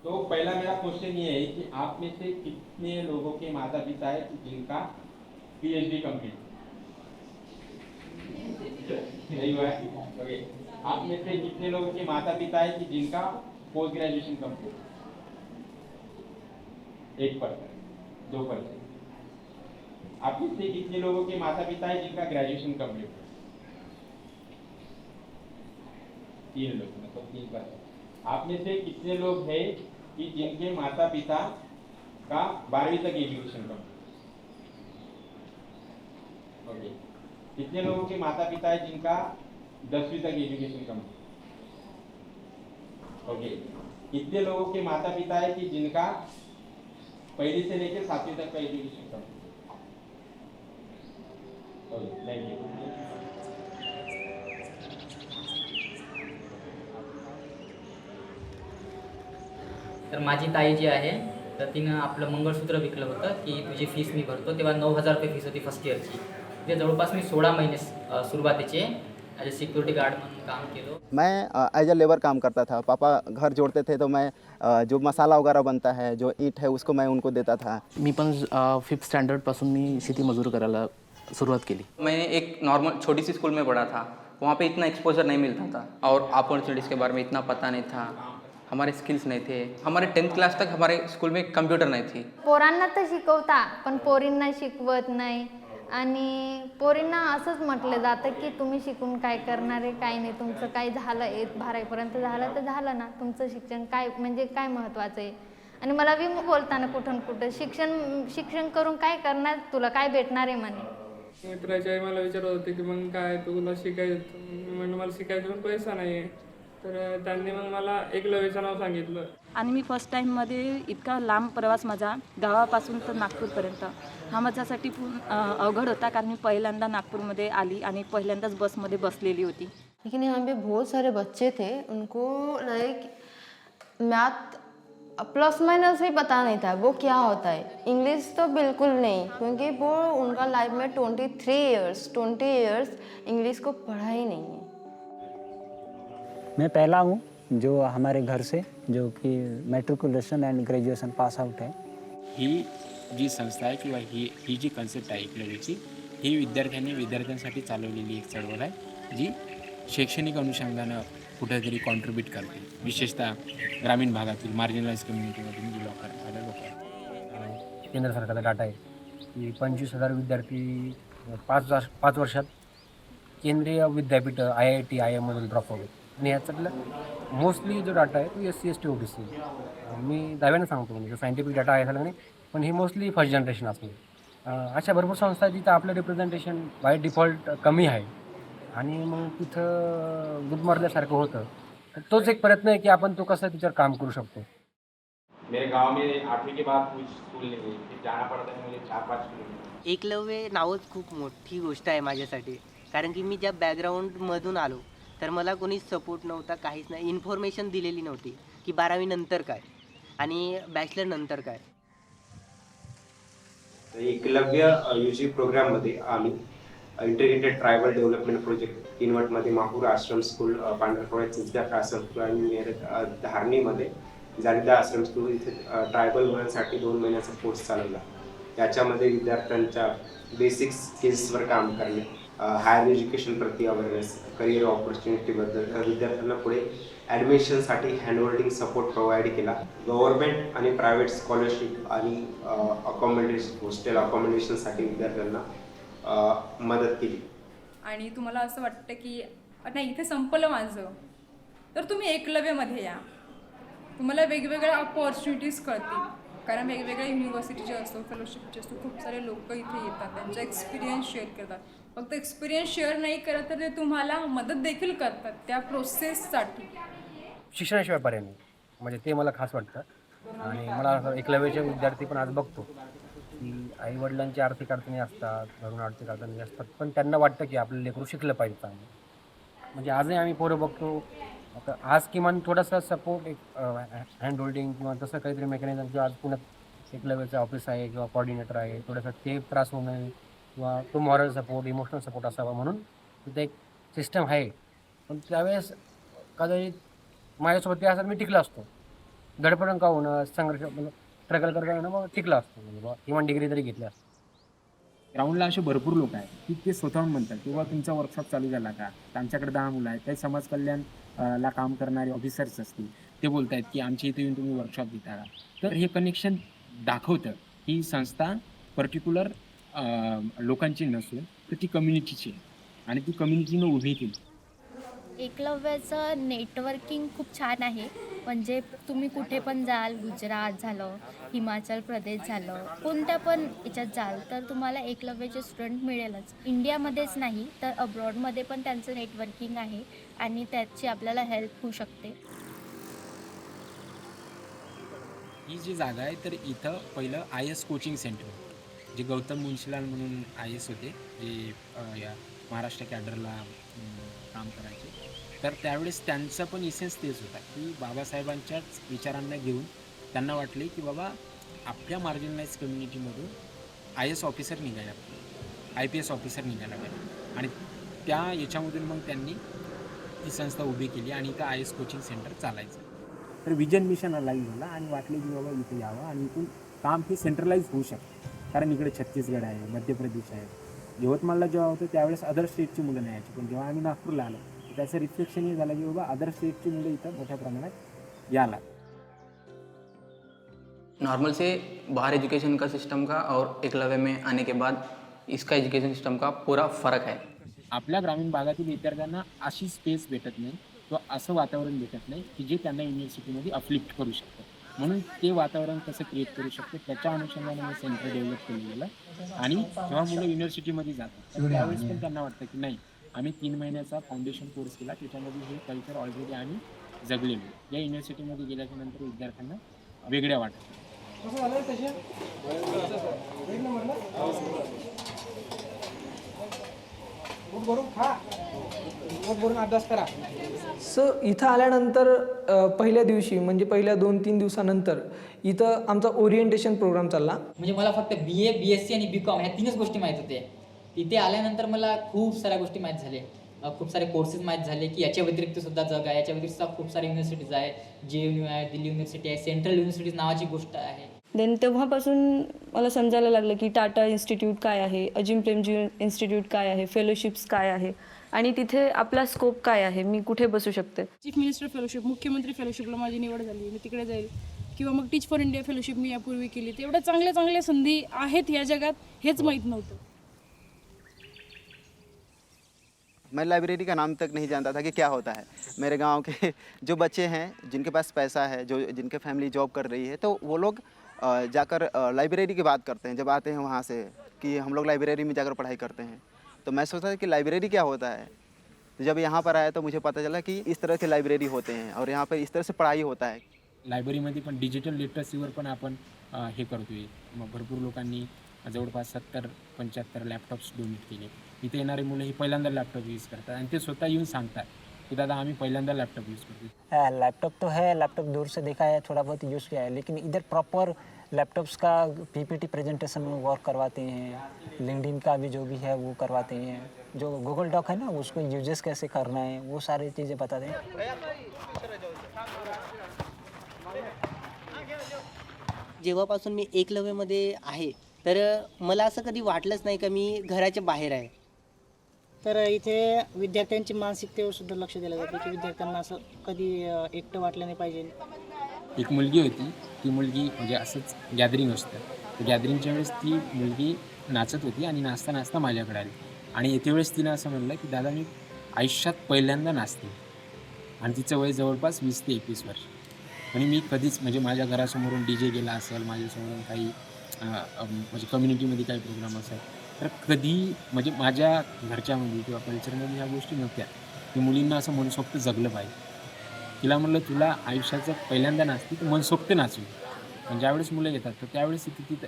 तो पहला मेरा क्वेश्चन ये है कि आप में से कितने लोगों के माता पिता है जिनका पीएचडी कंप्लीट नहीं हुआ है? ओके। आप में से कितने लोगों के माता पिता है कि जिनका पोस्ट ग्रेजुएशन कंप्लीट? 1%, 2%। आप में से कितने लोगों के माता पिता है जिनका ग्रेजुएशन कंप्लीट? 3 लोग, मतलब 3%। आप में से कितने लोग हैं कि जिनके माता पिता का 12वीं तक एजुकेशन कंप्लीट? ओके। कितने लोगों के माता पिता है जिनका 10वीं तक एजुकेशन कंप्लीट? ओके। कितने लोगों के माता पिता है कि जिनका पहली से लेकर 7वीं तक का education complete? Okay, thank you. तर माझी ताई जी आहे तर तिनं आपलं मंगळसूत्र विकलं होतं की तुझी फीस मी भरतो, तेव्हा 9,000 रुपये फीस होती फर्स्ट इयरची. ते जवळपास मी 16 महिने सुरुवातीचे ॲज अ सिक्युरिटी गार्ड म्हणून काम केलं. मैं एज अ लेबर काम करता था। पापा घर जोड़ते थे तो मैं जो मसाला वगैरह बनता है, जो ईंट है, उसको मैं उनको देता था। मी पण 5th स्टँडर्डपासून मी शेती मजूर करायला सुरुवात केली. मैंने एक नॉर्मल छोटी सी स्कूल में पढ़ा था, वहाँ पे इतना एक्सपोजर नहीं मिलता था और अपॉर्चुनिटीज़ के बारे में इतना पता नहीं था, हमारे स्किल्स नहीं थे. हमारे 10th क्लास तक हमारे स्कूल में कंप्यूटर नहीं थी. पोरांना तर शिकवता पण पोरींना शिकवत नाही. आणि पोरींना असंच म्हटलं जातं की तुम्ही शिकून काय करणार आहे, काय नाही, तुमचं काय झालं, 12वीपर्यंत झालं तर झालं ना, तुमचं शिक्षण काय म्हणजे काय महत्त्वाचं आहे. आणि मला बी बोलताना कुठं कुठं शिक्षण करून काय करणार, तुला काय भेटणार आहे म्हणे. मित्राची आई मला विचारत होते की मग काय तुला शिकायचं, मी म्हणलं मला शिकायचं पण पैसा नाही आहे. तर त्यांनी मग मला एकलव्याचं नाव सांगितलं. आणि मी फर्स्ट टाईममध्ये इतका लांब प्रवास माझा गावापासून तर नागपूरपर्यंत हा माझ्यासाठी अवघड होता, कारण मी पहिल्यांदा नागपूरमध्ये आली आणि पहिल्यांदाच बसमध्ये बसलेली होती. लेकिन यहाँ पे बहुत सारे बच्चे थे, उनको लाइक मैथ प्लस माइनस भी पता नहीं था वो क्या होता है, इंग्लिश तो बिल्कुल नहीं, क्योंकि वो उनका लाइफ में 20 इयर्स इंग्लिश को पढ़ा ही नहीं है. मैं पहला हूँ जो हमारे घर से जो कि matriculation end graduation pass out है. ही जी संस्था आहे किंवा ही जी कन्सेप्ट आहे एकलव्याची, ही विद्यार्थ्यांसाठी चालवलेली एक चळवळ आहे जी शैक्षणिक अनुषंगानं कुठेतरी कॉन्ट्रीब्यूट करते, विशेषतः ग्रामीण भागातील मार्जिनलाइज कम्युनिटीमधून जी लोक आहेत. केंद्र सरकारचा डाटा आहे की 25,000 विद्यार्थी 5 वर्षात केंद्रीय विद्यापीठ IIT IIM मधून ड्रॉप होते. आणि याच्यातलं मोस्टली जो डाटा आहे तो SC ST OBC, मी दाव्यानं सांगतो, म्हणजे सायंटिफिक डाटा आहे झाला नाही, पण ही मोस्टली फर्स्ट जनरेशन असते. अशा भरपूर संस्था जिथं आपलं रिप्रेझेंटेशन बाय डिफॉल्ट कमी आहे आणि मग तिथं गुदमरल्यासारखं होतं. तर तोच एक प्रयत्न आहे की आपण तो कसं तिच्यावर काम करू शकतो. मेरे गांव में 8वीं के बाद कुछ स्कूल नहीं है, फिर जाना पड़ता है मुझे 4-5 किलोमीटर. एकलव्य नावच खूप मोठी गोष्ट आहे माझ्यासाठी, कारण की मी ज्या बॅकग्राऊंडमधून आलो तर मला कोणीच सपोर्ट नव्हता, काहीच नाही, इन्फॉर्मेशन दिलेली नव्हती की 12वी नंतर काय आणि बॅचलर नंतर काय. एकलव्य UG प्रोग्राममध्ये आम्ही इंटिग्रेटेड ट्रायबल डेव्हलपमेंट प्रोजेक्ट किनवटमध्ये माहूर आश्रम स्कूल, पांढरकवडा चिंचब्याक आश्रम स्कूल आणि मेरठ धारणीमध्ये जालिदा आश्रम स्कूल इथे ट्रायबल मुलांसाठी 2 महिन्याचा कोर्स चालवला. याच्यामध्ये विद्यार्थ्यांच्या बेसिक स्किल्सवर काम करणे, हायर एज्युकेशन प्रति अवेअरनेस, करिअर ऑपॉर्च्युनिटीबद्दल, विद्यार्थ्यांना पुढे ॲडमिशनसाठी हँडहोल्डिंग सपोर्ट प्रोव्हाइड केला. गव्हर्नमेंट आणि प्रायव्हेट स्कॉलरशिप आणि हॉस्टेल अकॉमोडेशनसाठी विद्यार्थ्यांना मदत केली. आणि तुम्हाला असं वाटतं की नाही इथे संपलं माझं, तर तुम्ही एकलव्यमध्ये या, तुम्हाला वेगवेगळ्या अपॉर्च्युनिटीज कळतील, कारण वेगवेगळ्या युनिव्हर्सिटीचे असतो, फेलोशिपचे असतो, खूप सारे लोक इथे येतात, त्यांचा एक्सपिरियन्स शेअर करतात. फक्त एक्सपिरियन्स शेअर नाही करत तर ते तुम्हाला मदत देखील करतात त्या प्रोसेससाठी. शिक्षणाशिवाय पर्याय नाही, म्हणजे ते मला खास वाटतं. आणि मला एकलव्याचे विद्यार्थी पण आज बघतो की आईवडिलांची आर्थिक अडचणी असतात, घरून आर्थिक अडचणी असतात, पण त्यांना वाटतं की आपलं लेकरू शिकलं पाहिजे चांगलं. म्हणजे आजही आम्ही पोरं बघतो, आता आज किमान थोडासा सपोर्ट, एक हँड होल्डिंग किंवा तसं काहीतरी मेकॅनिझम, किंवा आज पुण्यात एकलव्याचं ऑफिस आहे किंवा कोऑर्डिनेटर आहे, थोडासा ते त्रास होऊ नये किंवा तो मॉरल सपोर्ट, इमोशनल सपोर्ट असावा म्हणून तिथं एक सिस्टम आहे. पण त्यावेळेस कदाचित माझ्यासोबत ते असं मी टिकला असतो, धडपडून का होणं संघर्ष स्ट्रगल करता येणं मग टिकलं असतं म्हणजे बुवा किमान डिग्री तरी घेतली असतं. ग्राउंडला असे भरपूर लोक आहेत की ते स्वतःहून म्हणतात किंवा तुमचा वर्कशॉप चालू झाला का, तर आमच्याकडे 10 मुलं आहेत, काही समाज कल्याण ला काम करणारे ऑफिसर्स असतील, ते बोलत आहेत की आमच्या इथे येऊन तुम्ही वर्कशॉप देता का. तर हे कनेक्शन दाखवतं ही संस्था पर्टिक्युलर लोकांची नसून तर ती कम्युनिटीची आहे आणि ती कम्युनिटीनं उभी केली. एकलव्याचं नेटवर्किंग खूप छान आहे. म्हणजे तुम्ही कुठे पण जाल, गुजरात झालं, हिमाचल प्रदेश झालं, कोणत्या पण याच्यात जाल तर तुम्हाला एकलव्याचे स्टुडंट मिळेलच. इंडियामध्येच नाही तर अब्रॉडमध्ये पण त्यांचं नेटवर्किंग आहे आणि त्याची आपल्याला हेल्प होऊ शकते. ही जी जागा आहे तर इथं पहिलं IAS कोचिंग सेंटर होतं, जे गौतम मुन्शीलाल म्हणून IAS होते, जे या महाराष्ट्र कॅडरला काम करायचे. तर त्यावेळेस त्यांचा पण इसेन्स तेच होता की बाबासाहेबांच्याच विचारांना घेऊन त्यांना वाटले की बाबा आपल्या मार्जिनलाइज कम्युनिटीमधून IAS ऑफिसर निघायला पाहिजे, IPS ऑफिसर निघायला पाहिजे. आणि त्या याच्यामधून मग त्यांनी ती संस्था उभी केली आणि इथं IAS कोचिंग सेंटर चालायचं. तर विजन मिशन अलाईव्ह झाला आणि वाटले की बाबा इथे यावं आणि इथून काम हे सेंट्रलाइज होऊ शकतं. कारण इकडे छत्तीसगड आहे, मध्य प्रदेश आहे. यवतमाळला जेव्हा होतं त्यावेळेस अदर स्टेटची मुलं नाही यायची, पण जेव्हा आम्ही नागपूरला आलो त्याचं रिफ्लेक्शन हे झालं की बाबा अदर स्टेटची मुलं इथं मोठ्या प्रमाणात यायला. नॉर्मल से बाहर एजुकेशन का सिस्टम का और एकलव्य में आने के बाद इसका एजुकेशन सिस्टम का पूरा फ़र्क है. आपल्या ग्रामीण भागातील विद्यार्थ्यांना अशी स्पेस भेटत नाही किंवा असं वातावरण भेटत नाही की जे त्यांना युनिव्हर्सिटीमध्ये अपलिफ्ट करू शकतं. म्हणून ते वातावरण कसं क्रिएट करू शकतो त्याच्या अनुषंगाने हे सेंटर डेव्हलप केलं गेलं. आणि जेव्हा मुलं युनिव्हर्सिटीमध्ये जातात तर त्यावेळेस पण त्यांना वाटतं की नाही, आम्ही 3 महिन्याचा फाउंडेशन कोर्स केला, त्याच्यामध्ये हे कल्चर ऑलरेडी आम्ही जगलेलो. या युनिव्हर्सिटीमध्ये गेल्याच्या नंतर विद्यार्थ्यांना वेगळ्या वाटतं. अभ्यास करा. इथं आल्यानंतर पहिल्या दिवशी म्हणजे पहिल्या 2-3 दिवसानंतर इथं आमचा ओरिएंटेशन प्रोग्राम चालला. म्हणजे मला फक्त BA, BSc आणि BCom ह्या 3च गोष्टी माहीत होत्या. तिथे आल्यानंतर मला खूप साऱ्या गोष्टी माहीत झाल्या, खूप सारे कोर्सेस माहीत झाले की याच्या व्यतिरिक्त सुद्धा जग आहे, याच्या व्यतिरिक्त खूप सारे युनिव्हर्सिटीज आहे, JNU आहे, दिल्ली युनिव्हर्सिटी आहे, सेंट्रल युनिव्हर्सिटीज नावाची गोष्ट आहे. देन तेव्हापासून मला समजायला लागलं की टाटा इन्स्टिट्यूट काय आहे, अजिम प्रेमजी इन्स्टिट्यूट काय आहे, फेलोशिप्स काय आहे आणि तिथे आपला स्कोप काय आहे, मी कुठे बसू शकते. चीफ मिनिस्टर फेलोशिप, मुख्यमंत्री फेलोशिपला माझी निवड झाली, मी तिकडे जाईल. किंवा मग टीच फॉर इंडिया फेलोशिप मी यापूर्वी केली. तर एवढ्या चांगल्या चांगल्या संधी आहेत या जगात, हेच माहीत नव्हतं. मैं लाइब्रेरी का नाम तक नहीं जानता था कि क्या होता है. मेरे गांव के जो बच्चे हैं जिनके पास पैसा है, जो जिनके फैमिली जॉब कर रही है, तो वो लोग जाकर लाइब्रेरी की बात करते हैं. जब आते हैं वहाँ से कि हम लोग लाइब्रेरी में जाकर पढ़ाई करते हैं, तो मैं सोचता था कि लाइब्रेरी क्या होता है. तो जब यहाँ पर आया तो मुझे पता चला कि इस तरह के लाइब्रेरी होते हैं और यहाँ पर इस तरह से पढ़ाई होता है. लायब्ररीमध्ये पण डिजिटल लिटरसीवर पण आपण हे करतोय. मग भरपूर लोकांनी जवळपास 70-75 लॅपटॉप्स डोनेट केले. इथे येणारे मुलं ही पहिल्यांदा लॅपटॉप यूज करतात आणि ते स्वतः येऊन सांगतात कि दादा आम्ही पहिल्यांदा लैपटॉप यूज़ करते हैं। लैपटॉप तो है, लैपटॉप दूर से देखा है, थोड़ा बहुत यूज़ किया है, लेकिन इधर प्रॉपर लैपटॉप्स का पीपीटी प्रेजेंटेशन में वर्क करवाते हैं, लिंक्डइन का भी जो भी है वो करवाते हैं, जो गूगल डॉक है ना उसको यूजेस कैसे करना है वो सारी चीज़ें बताते हैं। जेव्हापासून मी एकलव्यमध्ये आहे तर मला असं कधी वाटलंच नाही का मी घराच्या बाहेर आहे। तर इथे विद्यार्थ्यांची मानसिकतेवर सुद्धा लक्ष दिलं जातं की विद्यार्थ्यांना असं कधी एकटं वाटलं नाही पाहिजे। एक मुलगी होती, ती मुलगी म्हणजे असंच गॅदरिंग असतं, तर गॅदरिंगच्या वेळेस ती मुलगी नाचत होती आणि नाचता नाचता माझ्याकडे आली आणि येते वेळेस तिनं असं म्हणलं की दादा मी आयुष्यात पहिल्यांदा नाचते आणि तिचं वय जवळपास 20 ते 21 वर्ष आणि मी कधीच म्हणजे माझ्या घरासमोरून DJ गेला असेल, माझ्यासमोरून काही म्हणजे कम्युनिटीमध्ये काही प्रोग्राम असेल तर कधी म्हणजे माझ्या घरच्यामध्ये किंवा कल्चरमध्ये ह्या गोष्टी नव्हत्या की मुलींना असं मनसोक्त जगलं पाहिजे। तिला म्हणलं तुला आयुष्याचं पहिल्यांदा नाचते तर मनसोक्त नाचू, पण ज्यावेळेस मुलं येतात तर त्यावेळेस तिथं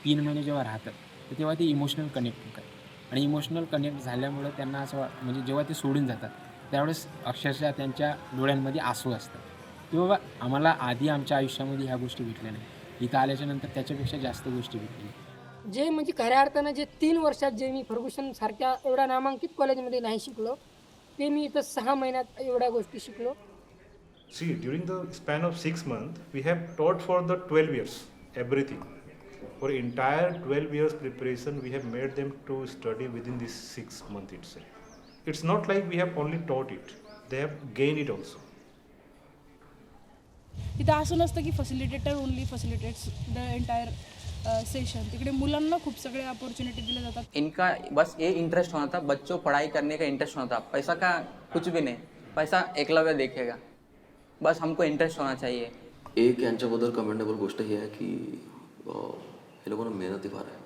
3 महिने जेव्हा राहतात तर तेव्हा ते इमोशनल कनेक्ट होतात आणि इमोशनल कनेक्ट झाल्यामुळं त्यांना असं म्हणजे जेव्हा ते सोडून जातात त्यावेळेस अक्षरशः त्यांच्या डोळ्यांमध्ये आसू असतात की बाबा आम्हाला आधी आमच्या आयुष्यामध्ये ह्या गोष्टी भेटल्या नाही, इथं आल्याच्यानंतर त्याच्यापेक्षा जास्त गोष्टी भेटल्या। जे म्हणजे खऱ्या अर्थानं जे 3 वर्षात जे मी फर्ग्युसन सारख्या एवढ्या नामांकित कॉलेजमध्ये नाही शिकलो ते मी इथं 6 महिन्यात एवढ्या गोष्टी शिकलो। See, during the span of 6 months, we have taught for the 12 years everything. For entire 12 years preparation, we have made them to study within this 6 months itself. It's not like we have only taught it; they have gained it also. इथं असं नसतं की facilitator only facilitates the entire session. तिकडे मुलांना खूप सगळे opportunity दिले जातात. इनका बस ये इंटरेस्ट होना था, बच्चों पढ़ाई करने का इंटरेस्ट होना था, पैसा का कुछ भी नहीं, पैसा एकलव्य देखेगा, बस हमको इंटरेस्ट होना चाहिए. एक यांच्याबद्दल कमेंडेबल गोष्ट ही आहे की हे लोकांना मेहनती फार आहे,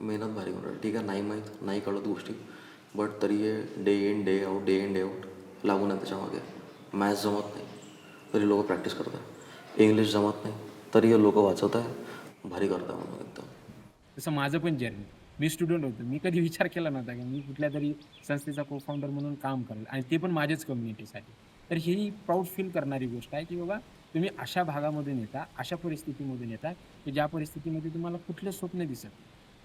मेहनत भारी होणार. ठीक आहे, नाही माहीत नाही कळत गोष्टी, बट तरी हे डे इन डे आउट लागून आहे त्याच्यामागे. मॅथ्स जमत नाही तरी लोक प्रॅक्टिस करतात, इंग्लिश जमत नाही तरी हे लोक वाचवत आहे, भारी करतात म्हणून एकदम. तसं माझं पण जर्नी, मी स्टुडंट होतो, मी कधी विचार केला नव्हता की मी कुठल्या तरी संस्थेचा को फाउंडर म्हणून काम करेल, आणि ते पण माझ्याच कम्युनिटीसाठी. तर ही प्राऊड फील करणारी गोष्ट आहे की बाबा तुम्ही अशा भागामधून येता, अशा परिस्थितीमधून येता की ज्या परिस्थितीमध्ये तुम्हाला कुठलं स्वप्न दिसत,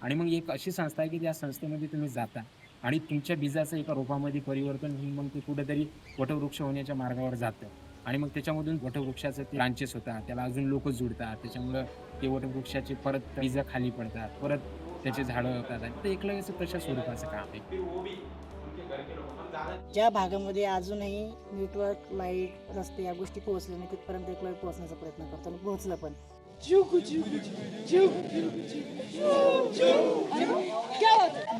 आणि मग एक अशी संस्था आहे की त्या संस्थेमध्ये तुम्ही जाता आणि तुमच्या बीजाचं एका रोपामध्ये परिवर्तन होऊन मग ते कुठेतरी वटवृक्ष होण्याच्या मार्गावर जातं, आणि मग त्याच्यामधून वटवृक्षाचं ते ब्रांचेस होतात, त्याला अजून लोक जुडतात, त्याच्यामुळं ते वटवृक्षाचे परत बीज खाली पडतात, परत त्याचे झाडं होतात, आणि ते एकलव्याचं तशा स्वरूपाचं काम आहे. ज्या भागामध्ये अजूनही नेटवर्क, लाईट, रस्ते या गोष्टी पोहोचल्या नाही तिथपर्यंत एकलव्य पोहोचण्याचा प्रयत्न करतो आणि पोहोचलं पण.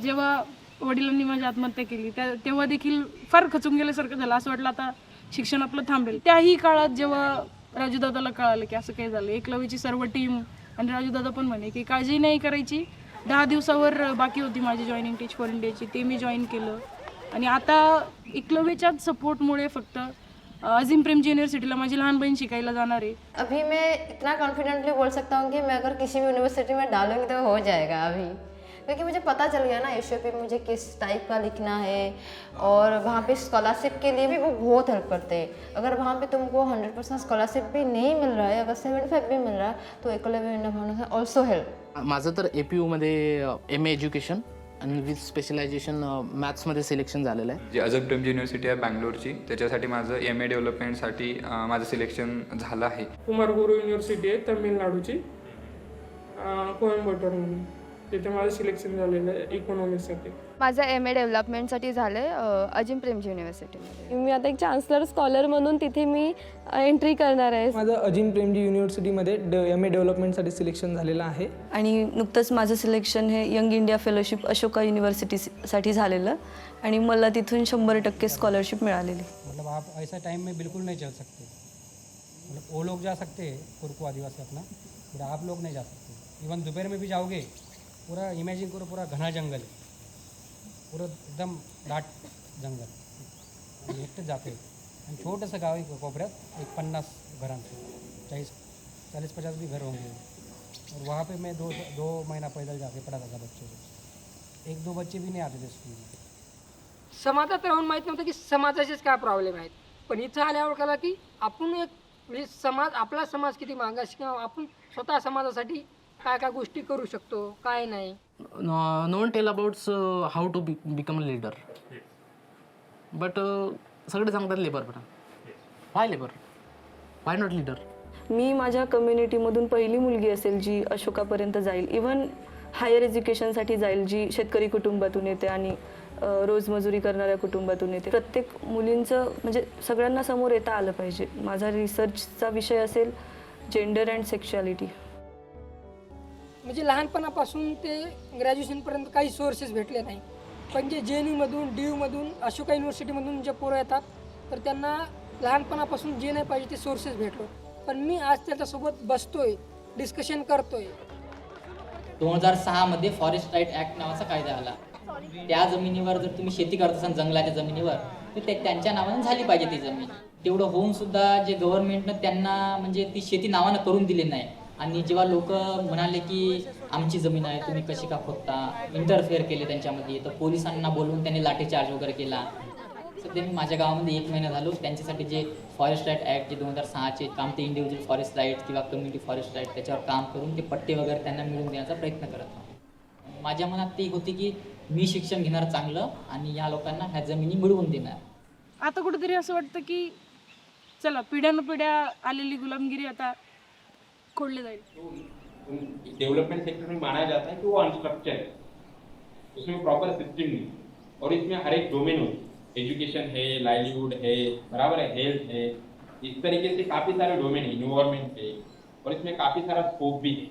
जेव्हा वडिलांनी माझी आत्महत्या केली तेव्हा देखील फार खचून गेल्यासारखं झालं. असं वाटलं आता शिक्षण आपलं थांबेल. त्याही काळात जेव्हा राजूदादाला कळालं की असं काही झालं, एकलव्यची सर्व टीम आणि राजूदादा पण म्हणे की काळजी नाही करायची, 10 दिवसावर बाकी होती माझी जॉईनिंग टीच फॉर इंडियाची, ते मी जॉईन केलं. आणि आता एकलव्यच्याच सपोर्टमुळे फक्त अजीम प्रेमजी यूनिवर्सिटीला माझी लहान बहीण शिकायला जाणार आहे. अभी मैं इतना कॉन्फिडेंटली बोल सकता हूँ कि मैं अगर किसी भी यूनिवर्सिटी में डालूंगी तो हो जाएगा अभी, क्योंकि मुझे पता चल गया ना एसओपी मुझे किस टाइप का लिखना है, और वहाँ पे स्कॉलरशिप के लिए भी वो बहुत हेल्प करते हैं. अगर वहाँ पे तुमको 100% स्कॉलरशिप भी नहीं मिल रहा है, अगर 75 भी मिल रहा है तो Eklavya India foundation also help. माझं तर APUमध्ये MA एज्युकेशन आणि विथ स्पेशलायझेशन मॅथ्समध्ये सिलेक्शन झालेलं आहे. जी अजब प्रेमजी युनिव्हर्सिटी आहे बँगलोरची, त्याच्यासाठी माझं MA डेव्हलपमेंटसाठी माझं सिलेक्शन झालं आहे. कुमारगुरू युनिव्हर्सिटी आहे तमिळनाडूची, कोयंबटूर म्हणून, तिथे माझं सिलेक्शन झालेलं आहे इकॉनॉमिक्ससाठी. माझं MA डेव्हलपमेंटसाठी झालं आहे अजिम प्रेमजी युनिव्हर्सिटीमध्ये. मी आता एक चान्सलर स्कॉलर म्हणून तिथे मी एंट्री करणार आहे. माझं अजिम प्रेमजी युनिव्हर्सिटीमध्ये MA डेव्हलपमेंटसाठी सिलेक्शन झालेलं आहे. आणि नुकतंच माझं सिलेक्शन हे यंग इंडिया फेलोशिप अशोका युनिव्हर्सिटीसाठी झालेलं, आणि मला तिथून 100% स्कॉलरशिप मिळालेली. मतलब आप ऐसा टाइम में बिल्कुल नहीं चल सकते, मतलब वो लोग जा सकते हैं कुरकू आदिवासी अपना, फिर आप लोग नहीं जा सकते. इवन दोपहर में भी जाओगे पूरा इमेजिन करो, पूरा घना जंगल है, पूरा एकदम दाट जंगल, आणि एकटंच जाते. आणि छोटंसं गाव आहे कोपऱ्यात, एक 50 घरांचं, 40-50 भी घर होंगे. और वहाँ पे मैं दो महीना पैदल जाके पढ़ाता था बच्चों को. 1-2 बच्चे भी नहीं आते थे स्कूल में. समाजात राहून माहीत नव्हतं की समाजाचेच काय प्रॉब्लेम आहेत, पण इथं आल्यावर कळलं की आपण एक म्हणजे समाज, आपला समाज किती मागास, किंवा आपण स्वतः समाजासाठी काय काय गोष्टी करू शकतो, काय नाही. No one tell about how to become a leader, but सगळे सांगतात लेबर पण. Why labour, why not leader. मी माझ्या कम्युनिटीमधून पहिली मुलगी असेल जी अशोकापर्यंत जाईल, इवन हायर एज्युकेशनसाठी जाईल, जी शेतकरी कुटुंबातून येते आणि रोजमजुरी करणाऱ्या कुटुंबातून येते. प्रत्येक मुलींचं म्हणजे सगळ्यांना समोर येता आलं पाहिजे. माझा रिसर्चचा विषय असेल जेंडर अँड सेक्शुअलिटी. म्हणजे लहानपणापासून ते ग्रॅज्युएशनपर्यंत काही सोर्सेस भेटले नाही, पण जे JNUमधून, DUमधून, अशोका युनिव्हर्सिटीमधून जे पोरं येतात तर त्यांना लहानपणापासून जे नाही पाहिजे ते सोर्सेस भेटलो. पण मी आज त्याच्यासोबत बसतोय, डिस्कशन करतोय. 2006 मध्ये फॉरेस्ट राईट ॲक्ट नावाचा कायदा आला. त्या जमिनीवर जर तुम्ही शेती करत असाल जंगलाच्या जमिनीवर, तर ते त्यांच्या नावानं झाली पाहिजे ती जमीन. तेवढं होऊन सुद्धा जे गव्हर्नमेंटनं त्यांना म्हणजे ती शेती नावानं करून दिली नाही. आणि जेव्हा लोक म्हणाले की आमची जमीन आहे, तुम्ही कशी का खोदता, इंटरफेअर केले त्यांच्यामध्ये, तर पोलिसांना बोलवून त्यांनी लाठीचार्ज वगैरे केला. सध्या मी माझ्या गावामध्ये 1 महिना झालो त्यांच्यासाठी जे फॉरेस्ट राईट ॲक्ट जे 2006चे काम, ते इंडिव्हिज्युअल फॉरेस्ट राईट किंवा कम्युनिटी फॉरेस्ट राईट त्याच्यावर काम करून ते पट्टे वगैरे त्यांना मिळवून देण्याचा प्रयत्न करत होतो. माझ्या मनात ती होती की मी शिक्षण घेणार चांगलं आणि या लोकांना ह्या जमिनी मिळवून देणार. आता कुठेतरी असं वाटतं की चला पिढ्यानपिढ्या आलेली गुलामगिरी आता खोडली जाईल. डेवलपमेंट सेक्टर में माना जाता है कि वो अनस्ट्रक्चर है, उसमें प्रॉपर सिस्टम नहीं, और इसमें हर एक डोमेन होती है, एजुकेशन है, लाइवलीहुड है, बराबर है, हेल्थ है, इस तरीके से काफ़ी सारे डोमेन है, इन्व्हायरमेंट है, और इसमें काफ़ी सारा स्कोप भी है.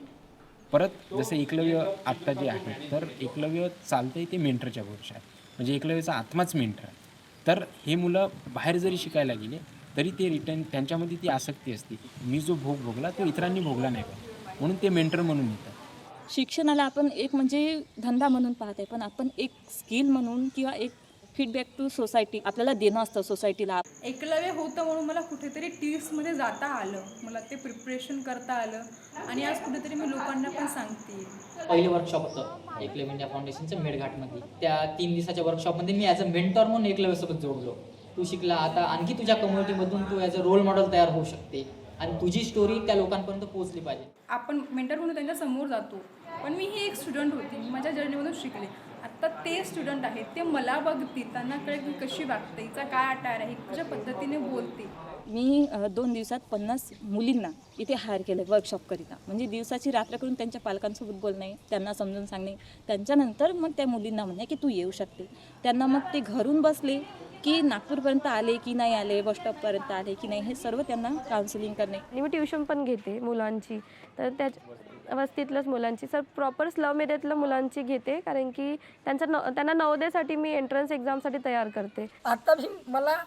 परत जसं एकलव्य आत्ता जे आहे तर एकलव्य चालतंय ते मेंटरच्या भरोशा आहे, म्हणजे एकलव्याचा आत्माच मेंटर आहे. तर हे मुलं बाहेर जरी शिकायला गेले तरी ते रिटर्न त्यांच्यामध्ये ती आसक्ती असते, मी जो भोग भोगला तो इतरांनी भोगला नाही पाहिजे, म्हणून ते मेंटर म्हणून येतात. शिक्षणाला आपण एक म्हणजे धंदा म्हणून पाहते, पण आपण एक स्किल म्हणून किंवा एक फीडबॅक टू सोसायटी आपल्याला देणं असतं सोसायटीला. एकलव्य होतं म्हणून मला कुठेतरी टीम्समध्ये जाता आलं, मला ते प्रिपरेशन करता आलं आणि आज कुठेतरी मी लोकांना पण सांगते. पहिलं वर्कशॉप होतं एकलव्य इंडिया फाउंडेशनचं मेळघाटमध्ये. त्या 3 दिवसाच्या वर्कशॉपमध्ये मी ॲज अ मेंटॉर म्हणून एकलव्यसोबत जोडलो. तू शिकला, आता आणखी तुझ्या कम्युनिटीमधून तू ॲज अ रोल मॉडेल तयार होऊ शकते आणि तुझी स्टोरी त्या लोकांपर्यंत पोहोचली पाहिजे. आपण मेंटर म्हणून त्यांच्या समोर जातो, पण मी ही एक स्टुडंट होती, मी माझ्या जर्नीमधून शिकले. आत्ता ते स्टुडंट आहेत, ते मला बघतील, त्यांना कळेल की कशी वागते, हिचा काय अटायर आहे, कशा पद्धतीने बोलते. मी 2 दिवसात 50 मुलींना इथे हायर केलं वर्कशॉपकरिता. म्हणजे दिवसाची रात्र करून त्यांच्या पालकांसोबत बोलणे, त्यांना समजून सांगणे, त्यांच्यानंतर मग त्या मुलींना म्हणणे की तू येऊ शकते. त्यांना मग ते घरून बसले की नागपूरपर्यंत आले की नाही आले, बस स्टॉपपर्यंत आले की नाही, हे सर्व त्यांना काउन्सिलिंग करणे. आणि मी ट्युशन पण घेते मुलांची, तर त्या वस्तीतल्याच मुलांची, सर प्रॉपर स्लम एरियातल्या मुलांची घेते, कारण की त्यांना नवोदयसाठी मी एंट्रन्स एक्झामसाठी तयार करते. आता मला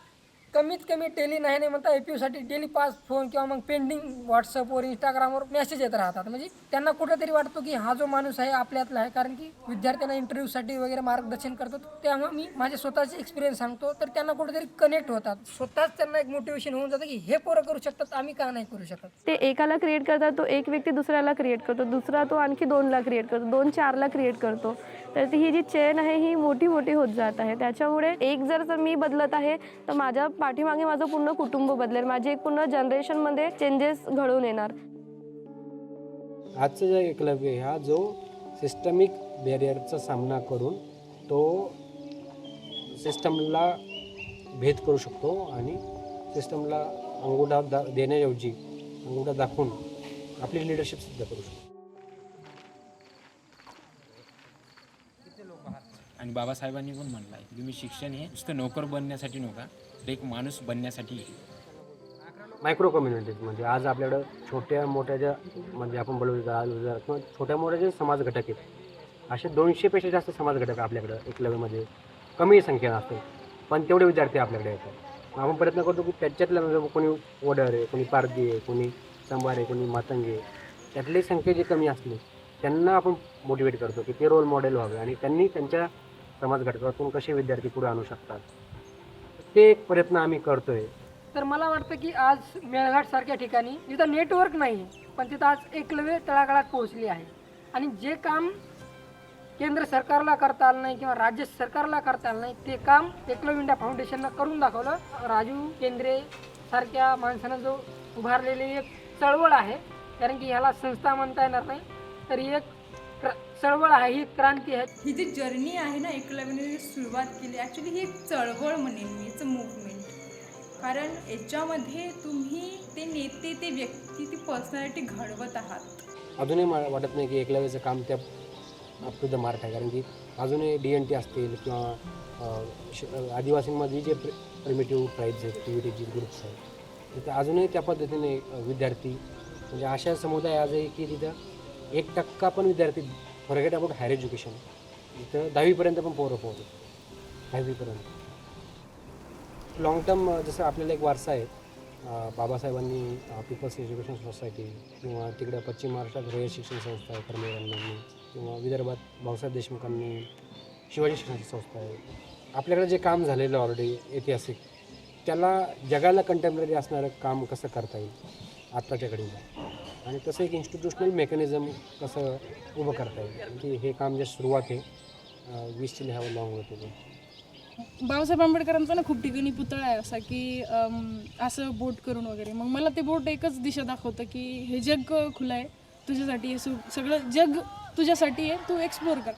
कमीत कमी डेली नाही म्हणता APUसाठी डेली 5 फोन किंवा मग पेंडिंग व्हॉट्सअपवर इंस्टाग्रामवर मेसेज येत राहतात. म्हणजे त्यांना कुठेतरी वाटतो की हा जो माणूस आहे आपल्यातला आहे, कारण की विद्यार्थ्यांना इंटरव्ह्यूसाठी वगैरे मार्गदर्शन करतो. त्यामुळे मी माझे स्वतःचे एक्सपिरियन्स सांगतो, तर त्यांना कुठेतरी कनेक्ट होतात. स्वतःच त्यांना एक मोटिवेशन होऊन जातं की हे पोरं करू शकतात, आम्ही का नाही करू शकत. ते एकाला क्रिएट करतात, तो एक व्यक्ती दुसऱ्याला क्रिएट करतो, दुसरा तो आणखी 2ला क्रिएट करतो, 2 4ला क्रिएट करतो. तर ही जी चेन आहे ही मोठी मोठी होत जात आहे. त्याच्यामुळे एक जर मी बदलत आहे तर माझ्या पाठीमागे माझं पूर्ण कुटुंब बदलेल, माझी एक पूर्ण जनरेशनमध्ये चेंजेस घडून येणार. आजचं जे एकलव्य हा जो सिस्टमिक बॅरियरचा सामना करून तो सिस्टमला भेद करू शकतो आणि सिस्टमला अंगुठा देण्याऐवजी अंगुठा दाखवून आपली लिडरशिप सिद्ध करू शकतो. आणि बाबासाहेबांनी पण म्हणलं आहे की तुम्ही शिक्षण हे नुसतं नोकर बनण्यासाठी नका, तर एक माणूस बनण्यासाठी. मायक्रो कम्युनिटीज म्हणजे आज आपल्याकडं छोट्या मोठ्या ज्या म्हणजे आपण बलवजार किंवा छोट्या मोठ्या जे समाज घटक आहेत, असे 200पेक्षा जास्त समाज घटक आपल्याकडं एकलव्यमध्ये कमी संख्या असते, पण तेवढे विद्यार्थी आपल्याकडे येतात. आपण प्रयत्न करतो की त्याच्यातल्या कोणी वडर आहे, कोणी पारधी आहे, कोणी संभार आहे, कोणी मातंगी आहे, त्यातली संख्या जी कमी असली त्यांना आपण मोटिवेट करतो की ते रोल मॉडेल व्हावे आणि त्यांनी त्यांच्या समाज घटकातून कसे विद्यार्थी पुढे आणू शकतात, ते एक प्रयत्न आम्ही करतोय. तर मला वाटतं की आज मेळघाटसारख्या ठिकाणी जिथं नेटवर्क नाही, पण तिथं आज एकलव्य तळागाळात पोहोचली आहे. आणि जे काम केंद्र सरकारला करता आलं नाही किंवा राज्य सरकारला करता आलं नाही, ते काम एकलव्य इंडिया फाउंडेशननं करून दाखवलं. राजू केंद्रे सारख्या माणसानं जो उभारलेली एक चळवळ आहे, कारण की ह्याला संस्था म्हणता येणार नाही, तर एक चळवळ आहे, ही क्रांती आहे. ही जी जर्नी आहे ना एकलव्याने सुरुवात केली, ॲक्च्युली ही एक चळवळ म्हणेन मी, इट्स अ मूव्हमेंट. कारण याच्यामध्ये तुम्ही ते नेते, ते व्यक्ती, ती पर्सनॅलिटी घडवत आहात. अजूनही मला वाटत नाही की एकलव्याचं काम त्या अप टू द मार्क आहे, कारण की अजूनही DNT असतील किंवा आदिवासींमध्ये जे प्रिमिटिव्ह ट्राईब्स आहेत, PVTचे ग्रुप्स आहेत, तिथं अजूनही त्या पद्धतीने विद्यार्थी म्हणजे अशा समुदाय आज आहे की तिथं 1% पण विद्यार्थी फॉरगेट अबाउट हायर एज्युकेशन, इथं 10वीपर्यंत पण पोरं पोहोचतो, 10वीपर्यंत. लाँग टर्म जसं आपल्याला एक वारसा आहे, बाबासाहेबांनी पीपल्स एज्युकेशन सोसायटी किंवा तिकडं पश्चिम महाराष्ट्रात रयत शिक्षण संस्था आहे कर्मवीरांनी, किंवा विदर्भात भाऊसाहेब देशमुखांनी शिवाजी शिक्षणाची संस्था आहे. आपल्याकडे जे काम झालेलं ऑलरेडी ऐतिहासिक, त्याला जगाला कंटेम्पररी असणारं काम कसं करता येईल आत्ताच्या घडीला, आणि तसं एक इन्स्टिट्यूशनल मेकॅनिझम कसं उभं करता येईल, की हे काम जे सुरुवात आहे, we still have a long way to go. Babasaheb आंबेडकरांचा ना खूप ठिकाणी पुतळा आहे असा की असं बोट करून वगैरे, मग मला ते बोट एकच दिशा दाखवतं की हे जग खुलं आहे तुझ्यासाठी, हे सगळं जग तुझ्यासाठी आहे, तू एक्सप्लोर कर.